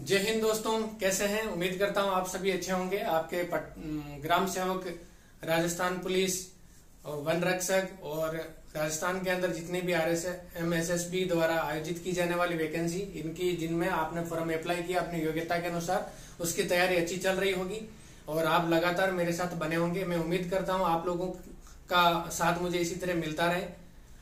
जय हिंद दोस्तों, कैसे हैं। उम्मीद करता हूं आप सभी अच्छे होंगे। आपके ग्राम सेवक, राजस्थान पुलिस और वन रक्षक और राजस्थान के अंदर जितने भी RSMSSB द्वारा आयोजित की जाने वाली वैकेंसी, इनकी जिनमें आपने फॉर्म अप्लाई किया अपनी योग्यता के अनुसार, उसकी तैयारी अच्छी चल रही होगी और आप लगातार मेरे साथ बने होंगे। मैं उम्मीद करता हूं आप लोगों का साथ मुझे इसी तरह मिलता रहे।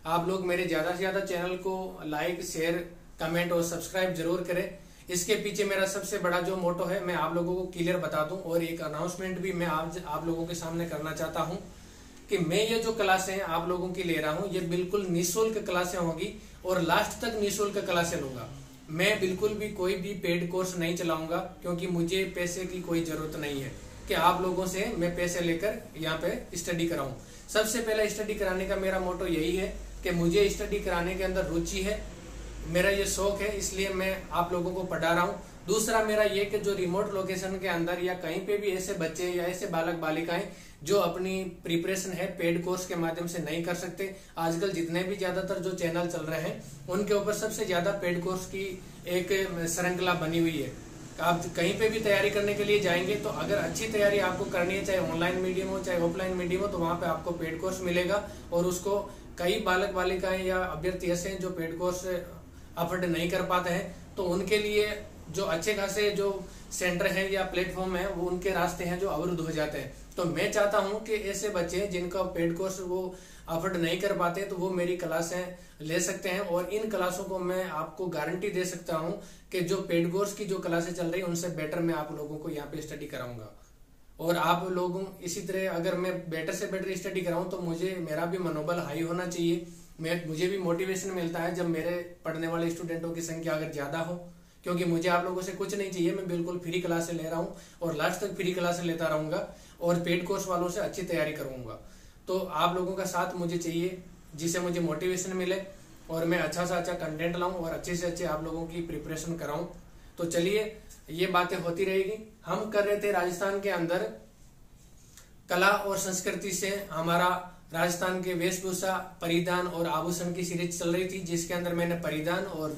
आप लोग मेरे ज्यादा से ज्यादा चैनल को लाइक, शेयर, कमेंट और सब्सक्राइब जरूर करें। इसके पीछे मेरा सबसे बड़ा जो मोटो है, मैं आप लोगों को क्लियर बता दूं और एक अनाउंसमेंट भी मैं आप लोगों के सामने करना चाहता हूं कि मैं ये जो क्लासें आप लोगों की ले रहा हूं, ये बिल्कुल निःशुल्क क्लासें होंगी और लास्ट तक निःशुल्क क्लासें लूंगा। मैं बिल्कुल भी कोई भी पेड कोर्स नहीं चलाऊंगा, क्योंकि मुझे पैसे की कोई जरूरत नहीं है कि आप लोगों से मैं पैसे लेकर यहाँ पे स्टडी कराऊं। सबसे पहले स्टडी कराने का मेरा मोटो यही है कि मुझे स्टडी कराने के अंदर रुचि है, मेरा ये शौक है, इसलिए मैं आप लोगों को पढ़ा रहा हूँ। दूसरा मेरा ये कि जो रिमोट लोकेशन के अंदर या कहीं पे भी ऐसे बच्चे या ऐसे बालक बालिकाएं जो अपनी प्रिपरेशन है पेड कोर्स के माध्यम से नहीं कर सकते, आजकल जितने भी ज्यादातर जो चैनल चल रहे हैं उनके ऊपर सबसे ज्यादा पेड कोर्स की एक श्रृंखला बनी हुई है। आप कहीं पे भी तैयारी करने के लिए जाएंगे तो अगर अच्छी तैयारी आपको करनी है, चाहे ऑनलाइन मीडियम हो चाहे ऑफलाइन मीडियम हो, तो वहां पे आपको पेड कोर्स मिलेगा। और उसको कई बालक बालिकाएं या अभ्यर्थी ऐसे हैं जो पेड कोर्स अफोर्ड नहीं कर पाते हैं, तो उनके लिए जो अच्छे खासे जो सेंटर है या प्लेटफॉर्म है, वो उनके रास्ते हैं जो अवरुद्ध हो जाते हैं। तो मैं चाहता हूं कि ऐसे बच्चे जिनका पेड कोर्स वो अफोर्ड नहीं कर पाते, तो वो मेरी क्लासें ले सकते हैं। और इन क्लासों को मैं आपको गारंटी दे सकता हूं कि जो पेड कोर्स की जो क्लासें चल रही है उनसे बेटर मैं आप लोगों को यहाँ पे स्टडी कराऊंगा। और आप लोगों इसी तरह अगर मैं बेटर से बेटर स्टडी कराऊं तो मेरा भी मनोबल हाई होना चाहिए। मुझे भी मोटिवेशन मिलता है जब मेरे पढ़ने वाले स्टूडेंटों की संख्या अगर ज्यादा हो, क्योंकि मुझे आप लोगों से कुछ नहीं चाहिए। मैं बिल्कुल फ्री क्लासें ले रहा हूँ और लास्ट तक फ्री क्लासें लेता रहूंगा और पेड कोर्स वालों से अच्छी तैयारी करूंगा। तो आप लोगों का साथ मुझे चाहिए, जिससे मुझे मोटिवेशन मिले और मैं अच्छा से अच्छा कंटेंट लाऊं और अच्छे से अच्छे आप लोगों की प्रिपरेशन कराऊं। तो चलिए, ये बातें होती रहेगी। हम कर रहे थे राजस्थान के अंदर कला और संस्कृति से, हमारा राजस्थान के वेशभूषा, परिधान और आभूषण की सीरीज चल रही थी, जिसके अंदर मैंने परिधान और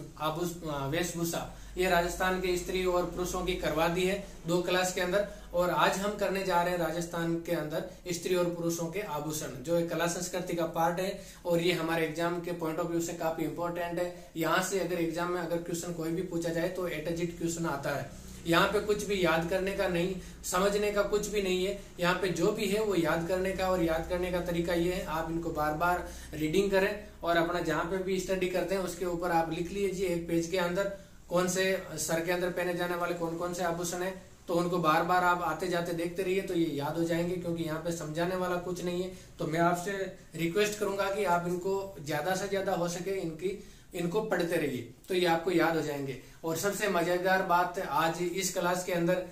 वेशभूषा ये राजस्थान के स्त्री और पुरुषों की करवा दी है 2 क्लास के अंदर। और आज हम करने जा रहे हैं राजस्थान के अंदर स्त्री और पुरुषों के आभूषण, जो एक कला संस्कृति का पार्ट है और ये हमारे एग्जाम के पॉइंट ऑफ व्यू से काफी इंपॉर्टेंट है। यहाँ से अगर एग्जाम में अगर क्वेश्चन कोई भी पूछा जाए तो एटजिट क्वेश्चन आता है। यहाँ पे कुछ भी याद करने का नहीं, समझने का कुछ भी नहीं है। यहाँ पे जो भी है वो याद करने का, और याद करने का तरीका ये है, आप इनको बार बार रीडिंग करें और अपना जहाँ पे भी स्टडी करते हैं उसके ऊपर आप लिख लीजिए एक पेज के अंदर कौन से सर के अंदर पहने जाने वाले कौन कौन से आभूषण है। तो उनको बार बार आप आते जाते देखते रहिए तो ये याद हो जाएंगे, क्योंकि यहाँ पे समझाने वाला कुछ नहीं है। तो मैं आपसे रिक्वेस्ट करूंगा कि आप इनको ज्यादा से ज्यादा हो सके इनको पढ़ते रहिए, तो ये आपको याद हो जाएंगे। और सबसे मजेदार बात आज इस क्लास के अंदर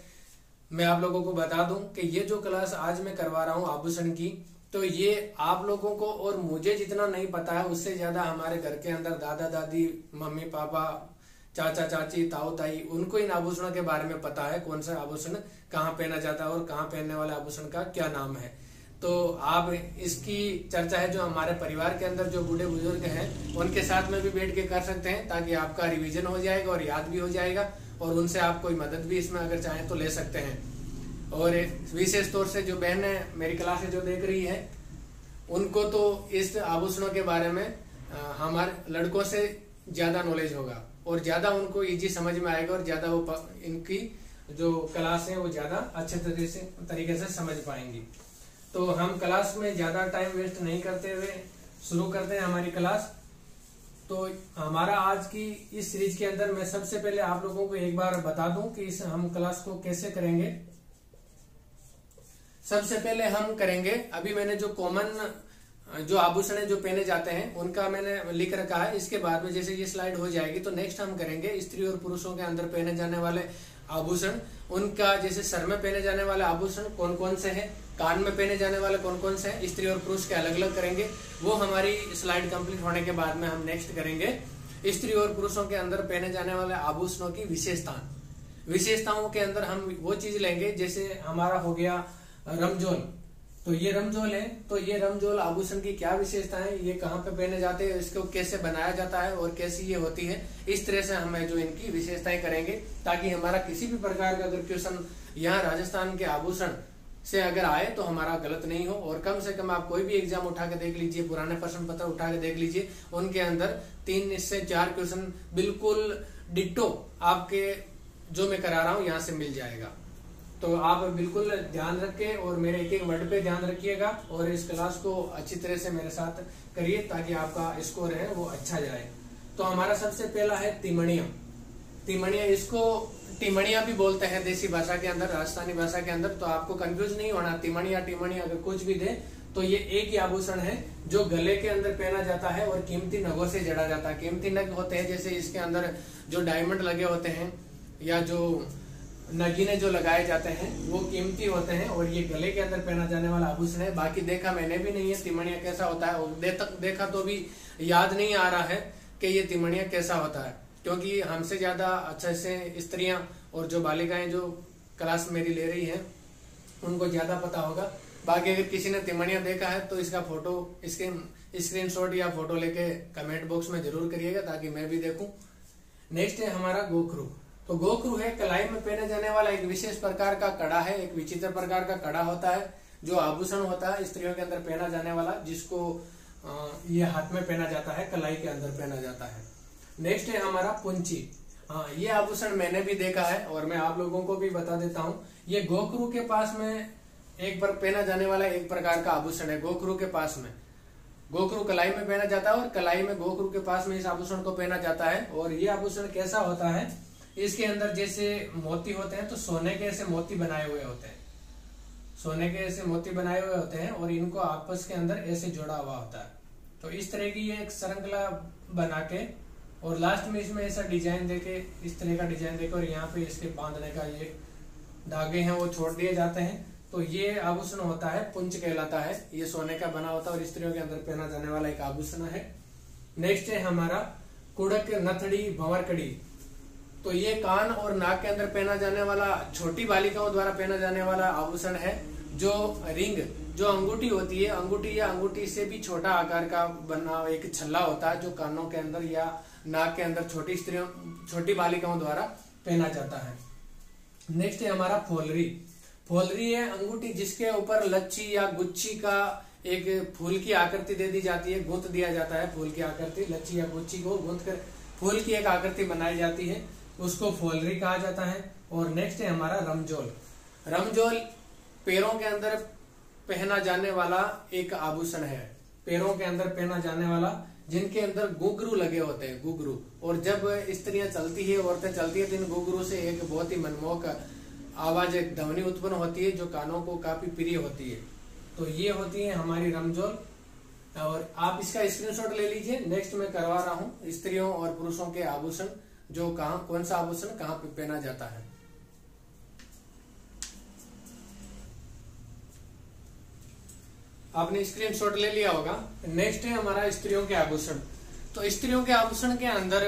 मैं आप लोगों को बता दूं कि ये जो क्लास आज मैं करवा रहा हूं आभूषण की, तो ये आप लोगों को और मुझे जितना नहीं पता है उससे ज्यादा हमारे घर के अंदर दादा दादी, मम्मी पापा, चाचा चाची, ताऊ ताई, उनको इन आभूषणों के बारे में पता है, कौन सा आभूषण कहाँ पहना जाता है और कहाँ पहनने वाले आभूषण का क्या नाम है। तो आप इसकी चर्चा है जो हमारे परिवार के अंदर जो बूढ़े बुजुर्ग हैं उनके साथ में भी बैठ के कर सकते हैं, ताकि आपका रिवीजन हो जाएगा और याद भी हो जाएगा और उनसे आप कोई मदद भी इसमें अगर चाहें तो ले सकते हैं। और विशेष तौर से जो बहनें मेरी क्लासें जो देख रही है उनको तो इस आभूषणों के बारे में हमारे लड़कों से ज्यादा नॉलेज होगा और ज्यादा उनको इजी समझ में आएगा और ज्यादा वो इनकी जो क्लास है वो ज्यादा अच्छे तरीके से समझ पाएंगी। तो हम क्लास में ज्यादा टाइम वेस्ट नहीं करते हुए शुरू करते हैं हमारी क्लास। तो हमारा आज की इस सीरीज के अंदर मैं सबसे पहले आप लोगों को एक बार बता दूं कि हम क्लास को कैसे करेंगे। सबसे पहले हम करेंगे, अभी मैंने जो कॉमन जो आभूषण है जो पहने जाते हैं उनका मैंने लिख रखा है। इसके बाद में जैसे ये स्लाइड हो जाएगी तो नेक्स्ट हम करेंगे स्त्री और पुरुषों के अंदर पहने जाने वाले आभूषण, उनका जैसे सर में पहने जाने वाले आभूषण कौन कौन से हैं, कान में पहने जाने वाले कौन कौन से हैं, स्त्री और पुरुष के अलग अलग करेंगे। वो हमारी स्लाइड कंप्लीट होने के बाद में हम नेक्स्ट करेंगे स्त्री और पुरुषों के अंदर पहने जाने वाले आभूषणों की विशेषताओं के अंदर हम वो चीज लेंगे, जैसे हमारा हो गया रमजोन, तो ये रमजोल है। तो ये रमजोल आभूषण की क्या विशेषता है, ये कहाँ पे पहने जाते हैं, इसको कैसे बनाया जाता है और कैसी ये होती है, इस तरह से हम जो इनकी विशेषताएं करेंगे, ताकि हमारा किसी भी प्रकार का अगर क्वेश्चन यहाँ राजस्थान के आभूषण से अगर आए तो हमारा गलत नहीं हो। और कम से कम आप कोई भी एग्जाम उठा के देख लीजिए, पुराने प्रश्न पत्र उठा के देख लीजिए, उनके अंदर 3 से 4 क्वेश्चन बिल्कुल डिट्टो आपके जो मैं करा रहा हूं यहाँ से मिल जाएगा। तो आप बिल्कुल ध्यान रखें और मेरे एक एक वर्ड पे ध्यान रखिएगा और इस क्लास को अच्छी तरह से मेरे साथ करिए ताकि आपका स्कोर है वो अच्छा जाए। तो हमारा सबसे पहला है तिमणिया। तिमणिया, इसको टिमणिया भी बोलते हैं देसी भाषा के अंदर, राजस्थानी भाषा के अंदर। तो आपको कंफ्यूज नहीं होना, तिमणिया टिमणिया अगर कुछ भी दे तो ये एक ही आभूषण है जो गले के अंदर पहना जाता है और कीमती नगों से जड़ा जाता है। कीमती नग होते हैं जैसे इसके अंदर जो डायमंड लगे होते हैं या जो नगीने जो लगाए जाते हैं वो कीमती होते हैं और ये गले के अंदर पहना जाने वाला आभूषण है। बाकी देखा मैंने भी नहीं है तिमणिया कैसा होता है, और देखा तो भी याद नहीं आ रहा है कि ये तिमणिया कैसा होता है, क्योंकि हमसे ज्यादा अच्छे से स्त्रियां और जो बालिकाएं जो क्लास मेरी ले रही हैं उनको ज्यादा पता होगा। बाकी अगर किसी ने तिमणिया देखा है तो इसका फोटो, इसके स्क्रीनशॉट या फोटो लेके कमेंट बॉक्स में जरूर करिएगा ताकि मैं भी देखूं। नेक्स्ट है हमारा गोखरू। तो गोखरू है कलाई में पहने जाने वाला एक विशेष प्रकार का कड़ा है, एक विचित्र प्रकार का कड़ा होता है जो आभूषण होता है स्त्रियों के अंदर पहना जाने वाला, जिसको ये हाथ में पहना जाता है, कलाई के अंदर पहना जाता है। नेक्स्ट है हमारा पुंची। हाँ, ये आभूषण मैंने भी देखा है और मैं आप लोगों को भी बता देता हूँ। ये गोखरू के पास में एक बार पहना जाने वाला एक प्रकार का आभूषण है। गोखरू के पास में, गोखरू कलाई में पहना जाता है और कलाई में गोखरू के पास में इस आभूषण को पहना जाता है। और ये आभूषण कैसा होता है, इसके अंदर जैसे मोती होते हैं तो सोने के ऐसे मोती बनाए हुए होते हैं, सोने के ऐसे मोती बनाए हुए होते हैं और इनको आपस के अंदर ऐसे जोड़ा हुआ होता है। तो इस तरह की ये एक श्रृंखला बना के और लास्ट में इसमें ऐसा डिजाइन देके, इस तरह का डिजाइन देके और यहाँ पे इसके बांधने का ये धागे हैं वो छोड़ दिए जाते हैं। तो ये आभूषण होता है पुंच कहलाता है। ये सोने का बना होता है और स्त्रियों के अंदर पहना जाने वाला एक आभूषण है। नेक्स्ट है हमारा कुड़क नथड़ी भंवरकड़ी। तो ये कान और नाक के अंदर पहना जाने वाला, छोटी बालिकाओं द्वारा पहना जाने वाला आभूषण है। जो रिंग, जो अंगूठी होती है, अंगूठी या अंगूठी से भी छोटा आकार का बना एक छल्ला होता है जो कानों के अंदर या नाक के अंदर छोटी बालिकाओं द्वारा पहना जाता है। नेक्स्ट है हमारा फोलरी। फोलरी है अंगूठी जिसके ऊपर लच्छी या गुच्छी का एक फूल की आकृति दे दी जाती है, गूंथ दिया जाता है फूल की आकृति, लच्छी या गुच्छी को गूंथ कर फूल की एक आकृति बनाई जाती है, उसको फोलरी कहा जाता है। और नेक्स्ट है हमारा रमजोल। रमजोल पैरों के अंदर पहना जाने वाला एक आभूषण है, पैरों के अंदर पहना जाने वाला, जिनके अंदर घुंघरू लगे होते हैं, घुंघरू। और जब स्त्रियां चलती है, औरतें चलती है तो इन घुंघरू से एक बहुत ही मनमोहक आवाज, एक ध्वनि उत्पन्न होती है जो कानों को काफी प्रिय होती है। तो ये होती है हमारी रमजोल और आप इसका स्क्रीनशॉट ले लीजिए। नेक्स्ट मैं करवा रहा हूँ स्त्रियों और पुरुषों के आभूषण, जो कहाँ, कौन सा आभूषण कहाँ पे पहना जाता है। आपने स्क्रीनशॉट ले लिया होगा। नेक्स्ट है हमारा स्त्रियों के आभूषण। तो स्त्रियों के आभूषण के अंदर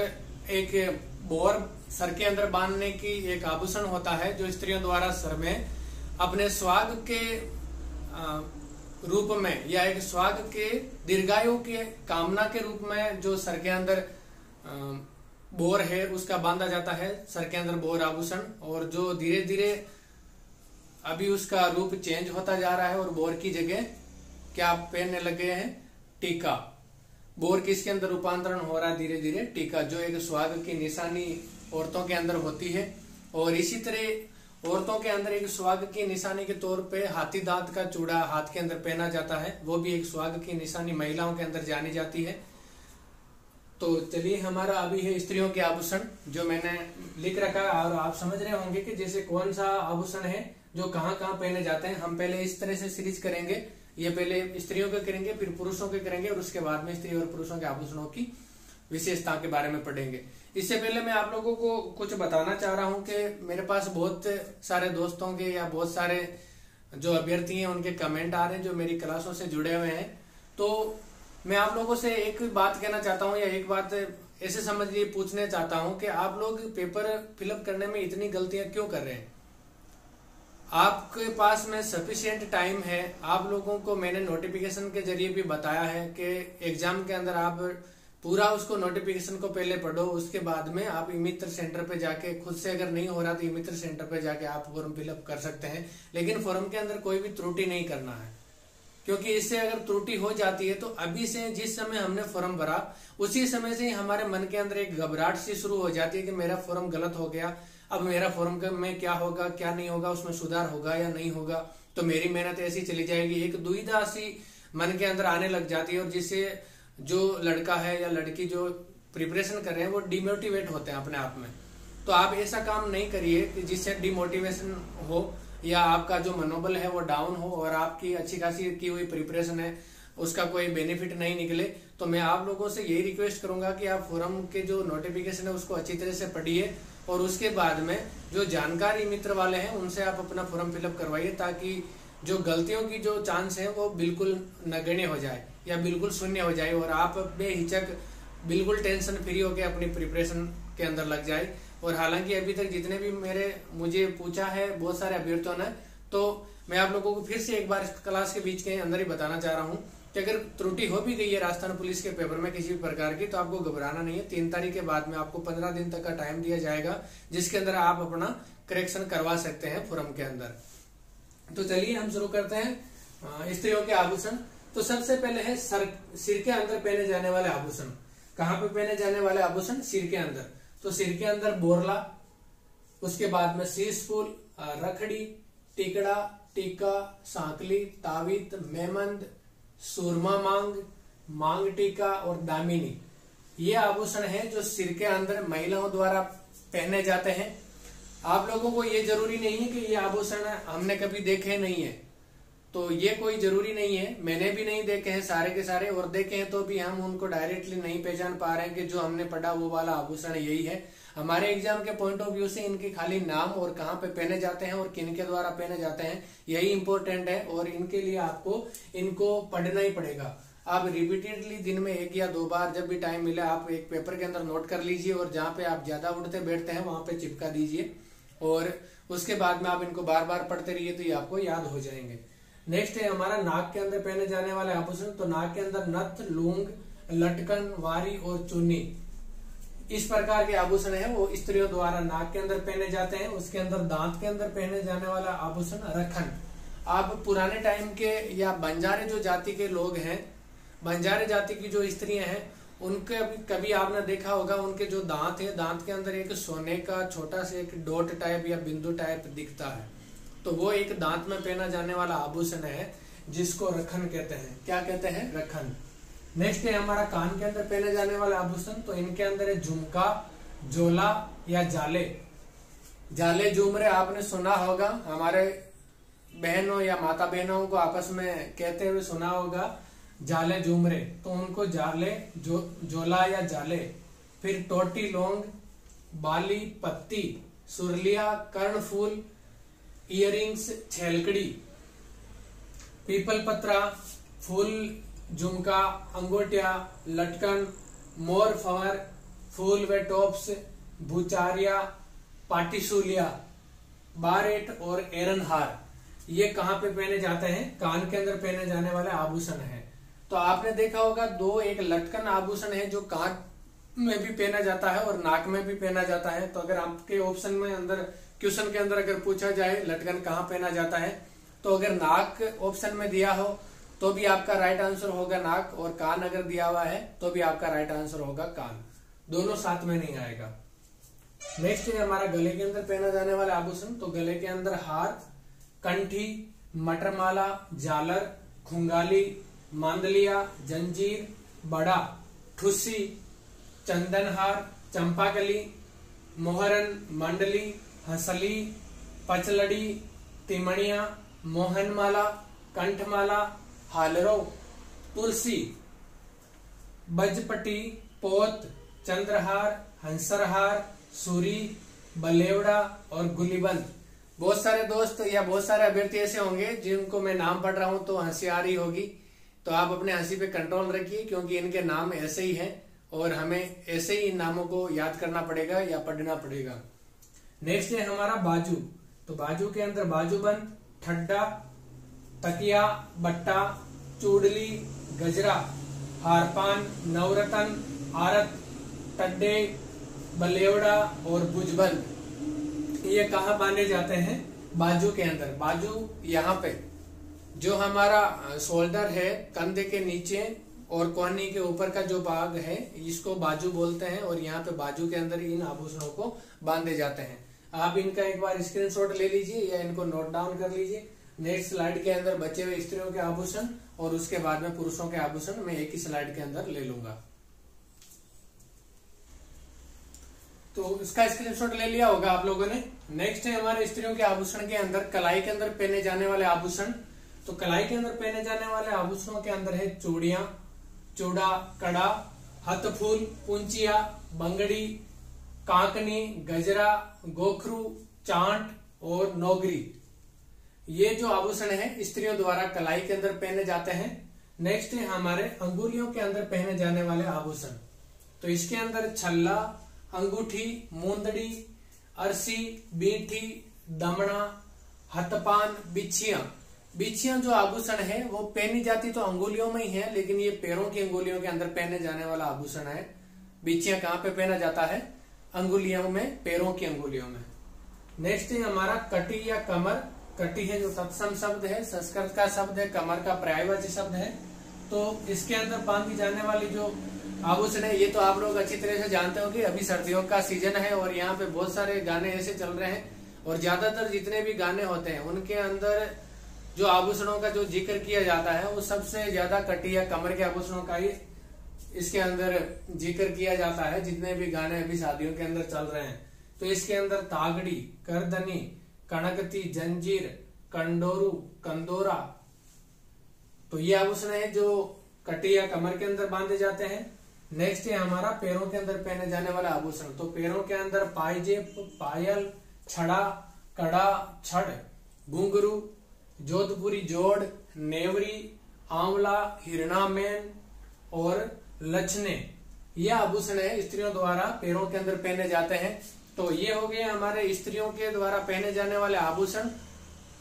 एक बोर सर के अंदर बांधने की एक आभूषण होता है जो स्त्रियों द्वारा सर में अपने स्वाग के रूप में या एक स्वाग के दीर्घायु के कामना के रूप में जो सर के अंदर बोर है उसका बांधा जाता है, सर के अंदर बोर आभूषण। और जो धीरे धीरे अभी उसका रूप चेंज होता जा रहा है और बोर की जगह क्या पहनने लगे हैं, टीका। बोर किसके अंदर रूपांतरण हो रहा है धीरे धीरे, टीका, जो एक स्वाग की निशानी औरतों के अंदर होती है। और इसी तरह औरतों के अंदर एक स्वाग की निशानी के तौर पे हाथी दांत का चूड़ा हाथ के अंदर पहना जाता है, वो भी एक स्वाग की निशानी महिलाओं के अंदर जानी जाती है। तो चलिए हमारा अभी है स्त्रियों के आभूषण जो मैंने लिख रखा है और आप समझ रहे होंगे कि जैसे कौन सा आभूषण है जो कहाँ कहाँ पहने जाते हैं। हम पहले इस तरह से सीरीज करेंगे, ये पहले स्त्रियों के करेंगे फिर पुरुषों के करेंगे और उसके बाद में स्त्री और पुरुषों के आभूषणों की विशेषता के बारे में पढ़ेंगे। इससे पहले मैं आप लोगों को कुछ बताना चाह रहा हूं कि मेरे पास बहुत सारे दोस्तों के या बहुत सारे जो अभ्यर्थी हैं उनके कमेंट आ रहे हैं जो मेरी क्लासों से जुड़े हुए हैं। तो मैं आप लोगों से एक बात कहना चाहता हूं या एक बात ऐसे समझिए पूछना चाहता हूं कि आप लोग पेपर फिलअप करने में इतनी गलतियां क्यों कर रहे हैं। आपके पास में सफिशिएंट टाइम है। आप लोगों को मैंने नोटिफिकेशन के जरिए भी बताया है कि एग्जाम के अंदर आप पूरा उसको नोटिफिकेशन को पहले पढ़ो, उसके बाद में आप ई मित्र सेंटर पे जाके खुद से अगर नहीं हो रहा तो ई मित्र सेंटर पे जाके आप फॉर्म फिलअप कर सकते हैं। लेकिन फॉर्म के अंदर कोई भी त्रुटि नहीं करना है, क्योंकि इससे अगर त्रुटि हो जाती है तो अभी से जिस समय हमने फॉर्म भरा उसी समय से ही हमारे मन के अंदर एक घबराहट सी शुरू हो जाती है कि मेरा फॉर्म गलत हो गया, अब मेरा फॉर्म में क्या होगा क्या नहीं होगा, उसमें सुधार होगा या नहीं होगा, तो मेरी मेहनत ऐसी चली जाएगी। एक दुविधा सी मन के अंदर आने लग जाती है और जिससे जो लड़का है या लड़की जो प्रिपरेशन कर रहे हैं वो डिमोटिवेट होते हैं अपने आप में। तो आप ऐसा काम नहीं करिए कि जिससे डिमोटिवेशन हो या आपका जो मनोबल है वो डाउन हो और आपकी अच्छी खासी की हुई प्रिपरेशन है उसका कोई बेनिफिट नहीं निकले। तो मैं आप लोगों से यही रिक्वेस्ट करूंगा कि आप फॉरम के जो नोटिफिकेशन है उसको अच्छी तरह से पढ़िए और उसके बाद में जो जानकारी मित्र वाले हैं उनसे आप अपना फॉर्म फिलअप करवाइए, ताकि जो गलतियों की जो चांस है वो बिल्कुल नगण्य हो जाए या बिल्कुल शून्य हो जाए और आप बेहिचक बिल्कुल टेंशन फ्री होकर अपनी प्रिपरेशन के अंदर लग जाए। और हालांकि अभी तक जितने भी मुझे पूछा है बहुत सारे अभ्यर्थियों ने, तो मैं आप लोगों को फिर से एक बार क्लास के बीच के अंदर ही बताना चाह रहा हूँ कि अगर त्रुटि हो भी गई है राजस्थान पुलिस के पेपर में किसी भी प्रकार की तो आपको घबराना नहीं है। 3 तारीख के बाद में आपको 15 दिन तक का टाइम दिया जाएगा जिसके अंदर आप अपना करेक्शन करवा सकते हैं फॉर्म के अंदर। तो चलिए हम शुरू करते हैं स्त्रियों के आभूषण। तो सबसे पहले है सिर के अंदर पहने जाने वाले आभूषण। कहाँ पे पहने जाने वाले आभूषण? सिर के अंदर। तो सिर के अंदर बोरला, उसके बाद में शीशफूल, रखड़ी, टिकड़ा, टीका, सांकली, तावीत, मेमंद, सुरमा मांग, मांग टीका और दामिनी, ये आभूषण है जो सिर के अंदर महिलाओं द्वारा पहने जाते हैं। आप लोगों को ये जरूरी नहीं है कि ये आभूषण हमने कभी देखे नहीं है, तो ये कोई जरूरी नहीं है। मैंने भी नहीं देखे हैं सारे के सारे, और देखे हैं तो भी हम उनको डायरेक्टली नहीं पहचान पा रहे हैं कि जो हमने पढ़ा वो वाला आभूषण यही है। हमारे एग्जाम के पॉइंट ऑफ व्यू से इनके खाली नाम और कहाँ पे पहने जाते हैं और किन के द्वारा पहने जाते हैं यही इंपॉर्टेंट है, और इनके लिए आपको इनको पढ़ना ही पड़ेगा। आप रिपीटेडली दिन में 1 या 2 बार जब भी टाइम मिले आप एक पेपर के अंदर नोट कर लीजिए और जहाँ पे आप ज्यादा उठते बैठते हैं वहां पे चिपका दीजिए और उसके बाद में आप इनको बार बार पढ़ते रहिए तो ये आपको याद हो जाएंगे। नेक्स्ट है हमारा नाक के अंदर पहने जाने वाले आभूषण। तो नाक के अंदर नथ, लूंग, लटकन, वारी और चुन्नी, इस प्रकार के आभूषण है वो स्त्रियों द्वारा नाक के अंदर पहने जाते हैं। उसके अंदर दांत के अंदर पहने जाने वाला आभूषण रखन। आप पुराने टाइम के या बंजारे जो जाति के लोग हैं, बंजारे जाति की जो स्त्रियां हैं, उनके कभी आपने देखा होगा उनके जो दांत है, दांत के अंदर एक सोने का छोटा सा एक डॉट टाइप या बिंदु टाइप दिखता है, तो वो एक दांत में पहना जाने वाला आभूषण है जिसको रखन कहते हैं। क्या कहते हैं? रखन। नेक्स्ट है हमारा कान के अंदर पहने जाने वाला आभूषण। तो इनके अंदर है झुमका, जोला या जाले। जाले झुमरे आपने सुना होगा, हमारे बहनों या माता बहनों को आपस में कहते हुए सुना होगा जाले झुमरे, तो उनको जाले जोला या जाले। फिर टोटी लौंग, बाली, पत्ती, सुरलिया, कर्णफूल, इयरिंग्स, छेलकड़ी, पीपल पत्रा, फूल, झुमका, अंगोटिया, लटकन, मोर फवर, फूल व टॉप्स, भूचारिया, पाटिशूलिया, बारेट और एरनहार, ये कहाँ पे पहने जाते हैं? कान के अंदर पहने जाने वाले आभूषण है। तो आपने देखा होगा एक लटकन आभूषण है जो कान में भी पहना जाता है और नाक में भी पहना जाता है। तो अगर आपके ऑप्शन में अंदर क्वेश्चन के अंदर अगर पूछा जाए लटकन कहाँ पहना जाता है, तो अगर नाक ऑप्शन में दिया हो तो भी आपका राइट आंसर होगा नाक, और कान अगर दिया हुआ है तो भी आपका राइट आंसर होगा कान, दोनों साथ में नहीं आएगा। नेक्स्ट है हमारा गले के अंदर पहना जाने वाला आभूषण। तो गले के अंदर हार, कंठी, मटरमाला, झालर, खुंगाली, मांदलिया, जंजीर, बड़ा, ठुस्सी, चंदनहार, चंपाकली, मोहरन, मंडली, हंसली, पचलड़ी, तिमणिया, मोहनमाला, कंठमाला, हालरो, तुलसी, बजपटी, पोत, चंद्रहार, हंसरहार, सूरी, बलेवड़ा और गुलीबंद। बहुत सारे दोस्त या बहुत सारे अभ्यर्थी ऐसे होंगे जिनको मैं नाम पढ़ रहा हूं तो हंसी आ रही होगी, तो आप अपने हंसी पे कंट्रोल रखिए क्योंकि इनके नाम ऐसे ही हैं और हमें ऐसे ही इन नामों को याद करना पड़ेगा या पढ़ना पड़ेगा। नेक्स्ट है हमारा बाजू। तो बाजू के अंदर बाजूबंद, ठड्डा, तकिया, बट्टा, चूड़ली, गजरा, हारपान, नवरतन, आरत, टड्डे, बलेवड़ा और भुजबंद ये कहाँ बांधे जाते हैं? बाजू के अंदर। बाजू यहाँ पे जो हमारा शोल्डर है, कंधे के नीचे और कोहनी के ऊपर का जो भाग है इसको बाजू बोलते हैं, और यहाँ पे बाजू के अंदर इन आभूषणों को बांधे जाते हैं। आप इनका एक बार स्क्रीनशॉट ले लीजिए या इनको नोट डाउन कर लीजिए। नेक्स्ट स्लाइड के अंदर बचे हुए स्त्रियों के आभूषण और उसके बाद में पुरुषों के आभूषण मैं एक ही स्लाइड के अंदर ले लूंगा। तो इसका स्क्रीनशॉट ले लिया होगा आप लोगों ने। नेक्स्ट है हमारे स्त्रियों के आभूषण के अंदर कलाई के अंदर पहने जाने वाले आभूषण। तो कलाई के अंदर पहने जाने वाले आभूषणों के अंदर है चूड़ियां, चूड़ा, कड़ा, हथफूल, पुंचिया, बंगड़ी, कांकनी, गजरा, गोखरू, चांट और नौगरी। ये जो आभूषण है स्त्रियों द्वारा कलाई के अंदर पहने जाते हैं। नेक्स्ट है हमारे अंगुलियों के अंदर पहने जाने वाले आभूषण। तो इसके अंदर छल्ला, अंगूठी, मूंदड़ी, अरसी, बीठी, दमड़ा, हथपान, बिछियां। बिछियां जो आभूषण है वो पहनी जाती तो अंगुलियों में ही है, लेकिन ये पैरों की अंगुलियों के अंदर पहने जाने वाला आभूषण है। बिछियां कहाँ पे पहना जाता है? अंगुलियों में, पैरों की अंगुलियों में। नेक्स्ट है हमारा कटी या कमर। कटी है जो तत्सम शब्द है, संस्कृत का शब्द है, कमर का पर्यायवाची शब्द है। तो इसके अंदर बांधी जाने वाली जो आभूषण है ये तो आप लोग अच्छी तरह से जानते हो कि अभी सर्दियों का सीजन है और यहाँ पे बहुत सारे गाने ऐसे चल रहे हैं, और ज्यादातर जितने भी गाने होते हैं उनके अंदर जो आभूषणों का जो जिक्र किया जाता है वो सबसे ज्यादा कटी या कमर के आभूषणों का ही इसके अंदर जिक्र किया जाता है, जितने भी गाने अभी शादियों के अंदर चल रहे हैं। तो इसके अंदर तागड़ी, करदनी, कणकती, जंजीर, कंडोरू, कंदोरा, तो ये आभूषण है जो कटी या कमर के अंदर बांधे जाते हैं। नेक्स्ट है हमारा पैरों के अंदर पहने जाने वाला आभूषण। तो पैरों के अंदर पायजेब, पायल, छड़ा, कड़ा, छड़, घुंघरू, जोधपुरी जोड़, नेवरी, आंवला, हिरणामेन और लछने, ये आभूषण है स्त्रियों द्वारा पैरों के अंदर पहने जाते हैं। तो ये हो गए हमारे स्त्रियों के द्वारा पहने जाने वाले आभूषण,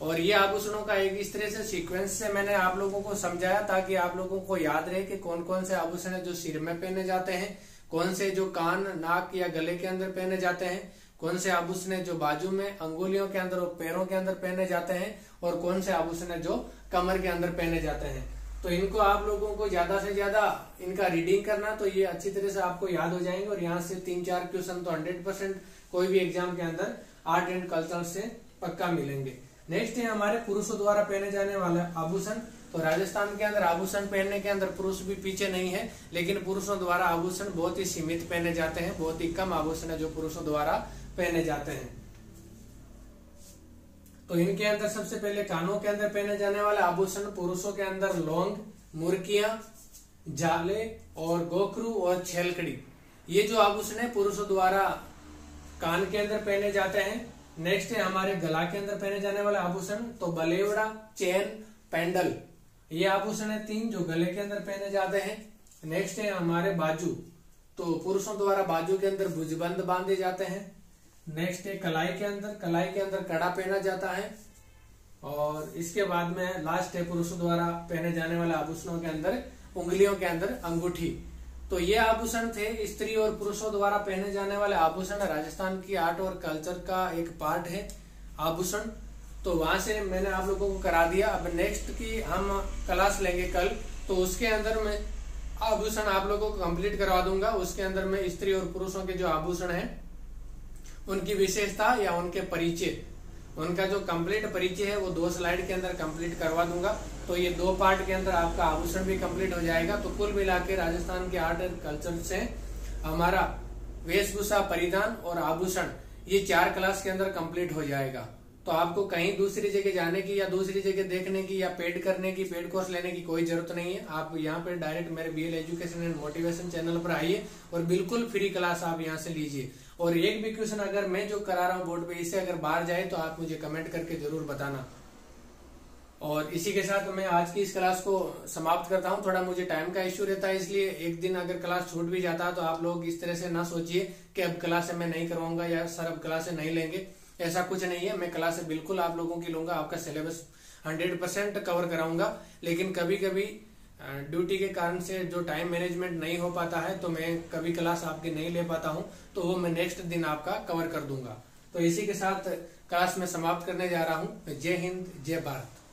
और ये आभूषणों का एक इस तरह से सीक्वेंस से मैंने आप लोगों को समझाया ताकि आप लोगों को याद रहे कि कौन कौन से आभूषण है जो सिर में पहने जाते हैं, कौन से जो कान, नाक या गले के अंदर पहने जाते हैं, कौन से आभूषण है जो बाजू में, अंगुलियों के अंदर और पैरों के अंदर पहने जाते हैं, और कौन से आभूषण है जो कमर के अंदर पहने जाते हैं। तो इनको आप लोगों को ज्यादा से ज्यादा इनका रीडिंग करना, तो ये अच्छी तरह से आपको याद हो जाएंगे, और यहाँ से 3-4 क्वेश्चन तो 100% कोई भी एग्जाम के अंदर आर्ट एंड कल्चर से पक्का मिलेंगे। नेक्स्ट है हमारे पुरुषों द्वारा पहने जाने वाला आभूषण। तो राजस्थान के अंदर आभूषण पहनने के अंदर पुरुष भी पीछे नहीं है, लेकिन पुरुषों द्वारा आभूषण बहुत ही सीमित पहने जाते हैं, बहुत ही कम आभूषण है जो पुरुषों द्वारा पहने जाते हैं। तो इनके अंदर सबसे पहले कानों के अंदर पहने जाने वाले आभूषण पुरुषों के अंदर लौंग, मुर्कियां, जाले और गोखरू और छेलकड़ी, ये जो आभूषण है पुरुषों द्वारा कान के अंदर पहने जाते हैं। नेक्स्ट है हमारे गला के अंदर पहने जाने वाले आभूषण। तो बलेवड़ा, चेन, पेंडल, ये आभूषण है 3 जो गले के अंदर पहने जाते हैं। नेक्स्ट है हमारे बाजू। तो पुरुषों द्वारा बाजू के अंदर भुजबंद बांधे जाते हैं। नेक्स्ट है कलाई के अंदर कड़ा पहना जाता है। और इसके बाद में लास्ट है पुरुषों द्वारा पहने जाने वाले आभूषणों के अंदर उंगलियों के अंदर अंगूठी। तो ये आभूषण थे स्त्री और पुरुषों द्वारा पहने जाने वाले आभूषण। राजस्थान की आर्ट और कल्चर का एक पार्ट है आभूषण। तो वहां से मैंने आप लोगों को करा दिया। अब नेक्स्ट की हम क्लास लेंगे कल, तो उसके अंदर मैं आभूषण आप लोगों को कंप्लीट करवा दूंगा। उसके अंदर मैं स्त्री और पुरुषों के जो आभूषण है उनकी विशेषता या उनके परिचय, उनका जो कंप्लीट परिचय है वो 2 स्लाइड के अंदर कंप्लीट करवा दूंगा। तो ये 2 पार्ट के अंदर आपका आभूषण भी कंप्लीट हो जाएगा। तो कुल मिला के राजस्थान के आर्ट एंड कल्चर से हमारा वेशभूषा, परिधान और आभूषण, ये 4 क्लास के अंदर कंप्लीट हो जाएगा। तो आपको कहीं दूसरी जगह जाने की या दूसरी जगह देखने की या पेड करने की, पेड कोर्स लेने की कोई जरूरत नहीं है। आप यहाँ पे डायरेक्ट मेरे BL education and motivation channel पर आइए और बिल्कुल फ्री क्लास आप यहाँ से लीजिए। और एक भी क्वेश्चन अगर मैं जो करा रहा हूँ बोर्ड पे इससे अगर बाहर जाए तो आप मुझे कमेंट करके जरूर बताना। और इसी के साथ मैं आज की इस क्लास को समाप्त करता हूँ। थोड़ा मुझे टाइम का इश्यू रहता है, इसलिए एक दिन अगर क्लास छूट भी जाता है तो आप लोग इस तरह से ना सोचिए कि अब क्लास मैं नहीं करवाऊंगा या सर अब क्लास नहीं लेंगे। ऐसा कुछ नहीं है। मैं क्लास बिल्कुल आप लोगों की लूंगा, आपका सिलेबस 100% कवर कराऊंगा। लेकिन कभी कभी ड्यूटी के कारण से जो टाइम मैनेजमेंट नहीं हो पाता है तो मैं कभी क्लास आपकी नहीं ले पाता हूं, तो वो मैं नेक्स्ट दिन आपका कवर कर दूंगा। तो इसी के साथ क्लास में समाप्त करने जा रहा हूं। जय हिंद, जय भारत।